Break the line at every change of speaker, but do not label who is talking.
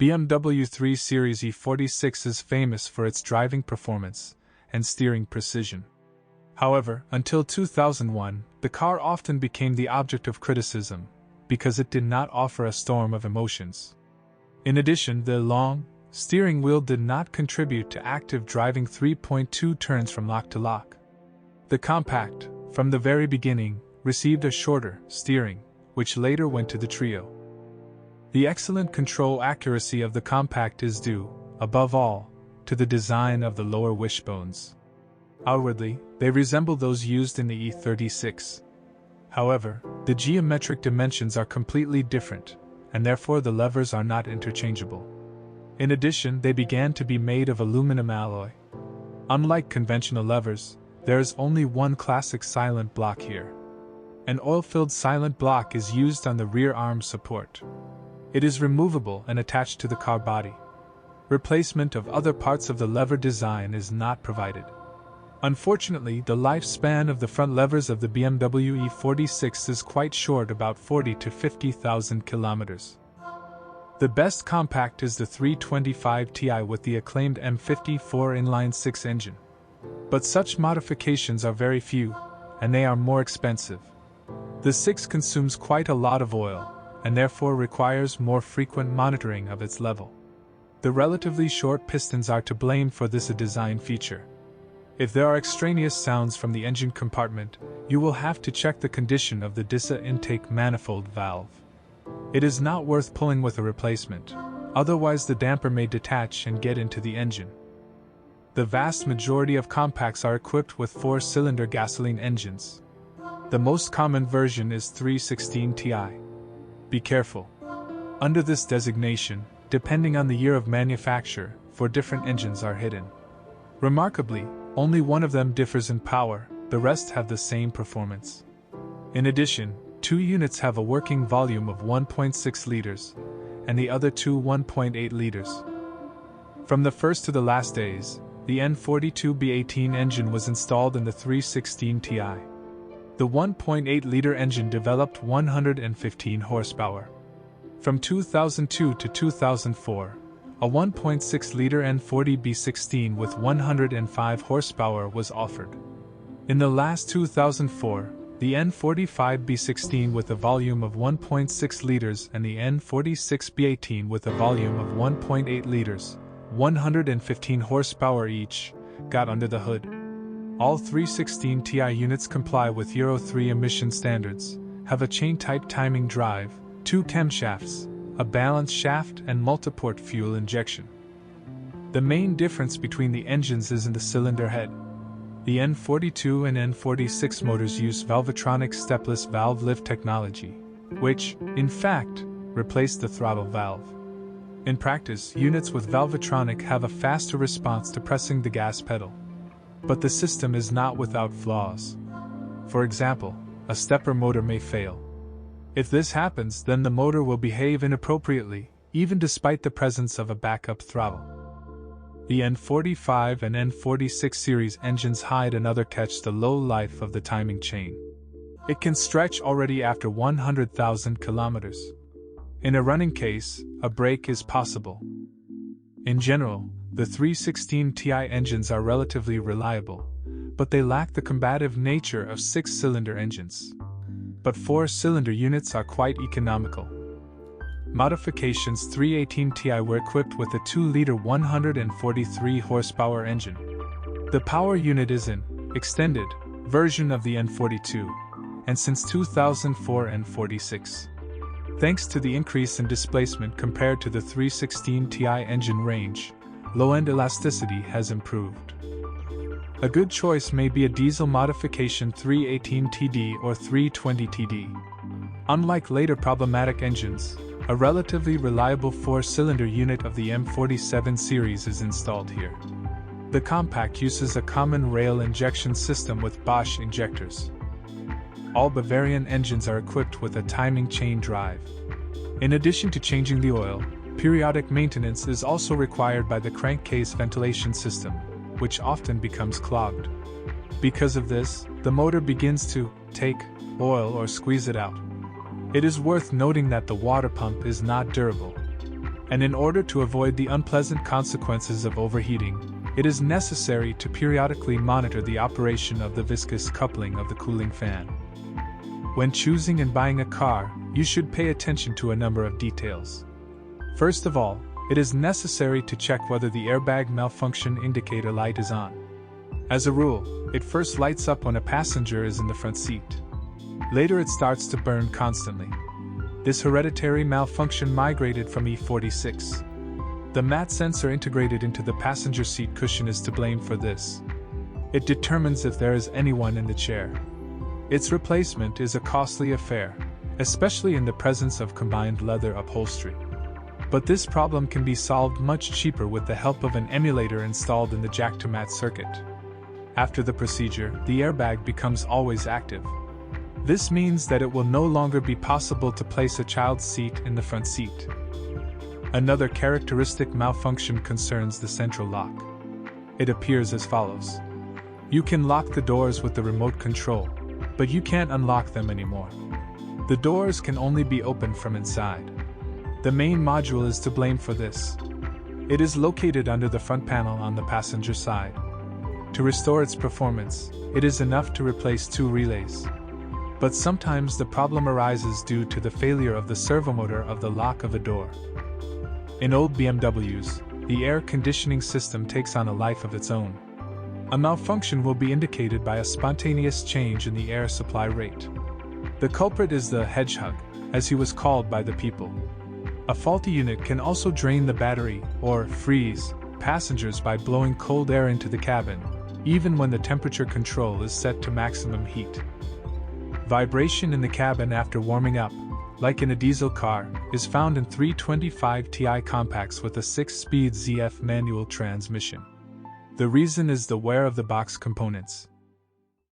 BMW 3 Series E46 is famous for its driving performance and steering precision. However, until 2001, the car often became the object of criticism because it did not offer a storm of emotions. In addition, the long steering wheel did not contribute to active driving 3.2 turns from lock to lock. The Compact, from the very beginning, received a shorter steering, which later went to the Trio. The excellent control accuracy of the Compact is due, above all, to the design of the lower wishbones. Outwardly, they resemble those used in the E36. However, the geometric dimensions are completely different, and therefore the levers are not interchangeable. In addition, they began to be made of aluminum alloy. Unlike conventional levers, there is only one classic silent block here. An oil-filled silent block is used on the rear arm support. It is removable and attached to the car body. Replacement of other parts of the lever design is not provided. Unfortunately, the lifespan of the front levers of the BMW E46 is quite short, about 40 to 50,000 kilometers. The best compact is the 325 Ti with the acclaimed M54 inline-6 engine. But such modifications are very few, and they are more expensive. The 6 consumes quite a lot of oil, and therefore requires more frequent monitoring of its level. The relatively short pistons are to blame for this design feature. If there are extraneous sounds from the engine compartment, you will have to check the condition of the DISA intake manifold valve. It is not worth pulling with a replacement, otherwise the damper may detach and get into the engine. The vast majority of compacts are equipped with 4-cylinder gasoline engines. The most common version is 316 Ti. Be careful. Under this designation, depending on the year of manufacture, 4 different engines are hidden. Remarkably, only one of them differs in power, the rest have the same performance. In addition, 2 units have a working volume of 1.6 liters, and the other 2 1.8 liters. From the first to the last days, the N42B18 engine was installed in the 316 Ti. The 1.8-liter engine developed 115 horsepower. From 2002 to 2004, a 1.6-liter N40B16 with 105 horsepower was offered. In the last 2004, the N45B16 with a volume of 1.6 liters and the N46B18 with a volume of 1.8 liters, 115 horsepower each, got under the hood. All 316 Ti units comply with Euro 3 emission standards, have a chain-type timing drive, 2 camshafts, a balanced shaft and multiport fuel injection. The main difference between the engines is in the cylinder head. The N42 and N46 motors use Valvetronic stepless valve lift technology, which, in fact, replaced the throttle valve. In practice, units with Valvetronic have a faster response to pressing the gas pedal. But the system is not without flaws. For example, a stepper motor may fail. If this happens, then the motor will behave inappropriately, even despite the presence of a backup throttle. The N45 and N46 series engines hide another catch: the low life of the timing chain. It can stretch already after 100,000 kilometers. In a running case, a break is possible. In general, the 316 Ti engines are relatively reliable, but they lack the combative nature of 6-cylinder engines. But 4-cylinder units are quite economical. Modifications 318 Ti were equipped with a 2-liter 143 horsepower engine. The power unit is an extended version of the N42, and since 2004 N46. Thanks to the increase in displacement compared to the 316 Ti engine range, low-end elasticity has improved. A good choice may be a diesel modification 318 TD or 320 TD. Unlike later problematic engines, a relatively reliable 4-cylinder unit of the M47 series is installed here. The Compact uses a common rail injection system with Bosch injectors. All Bavarian engines are equipped with a timing chain drive. In addition to changing the oil, periodic maintenance is also required by the crankcase ventilation system, which often becomes clogged. Because of this, the motor begins to take oil or squeeze it out. It is worth noting that the water pump is not durable. and in order to avoid the unpleasant consequences of overheating, it is necessary to periodically monitor the operation of the viscous coupling of the cooling fan. When choosing and buying a car, you should pay attention to a number of details. First of all, it is necessary to check whether the airbag malfunction indicator light is on. As a rule, it first lights up when a passenger is in the front seat. Later it starts to burn constantly. This hereditary malfunction migrated from E46. The matte sensor integrated into the passenger seat cushion is to blame for this. It determines if there is anyone in the chair. Its replacement is a costly affair, especially in the presence of combined leather upholstery. But this problem can be solved much cheaper with the help of an emulator installed in the jack-to-mat circuit. After the procedure, the airbag becomes always active. This means that it will no longer be possible to place a child's seat in the front seat. Another characteristic malfunction concerns the central lock. It appears as follows. You can lock the doors with the remote control, but you can't unlock them anymore. The doors can only be opened from inside. The main module is to blame for this. It is located under the front panel on the passenger side. To restore its performance, it is enough to replace 2 relays. But sometimes the problem arises due to the failure of the servomotor of the lock of a door. In old BMWs, the air conditioning system takes on a life of its own. A malfunction will be indicated by a spontaneous change in the air supply rate. The culprit is the hedgehog, as he was called by the people. A faulty unit can also drain the battery, or freeze, passengers by blowing cold air into the cabin, even when the temperature control is set to maximum heat. Vibration in the cabin after warming up, like in a diesel car, is found in 325 Ti compacts with a 6-speed ZF manual transmission. The reason is the wear of the box components.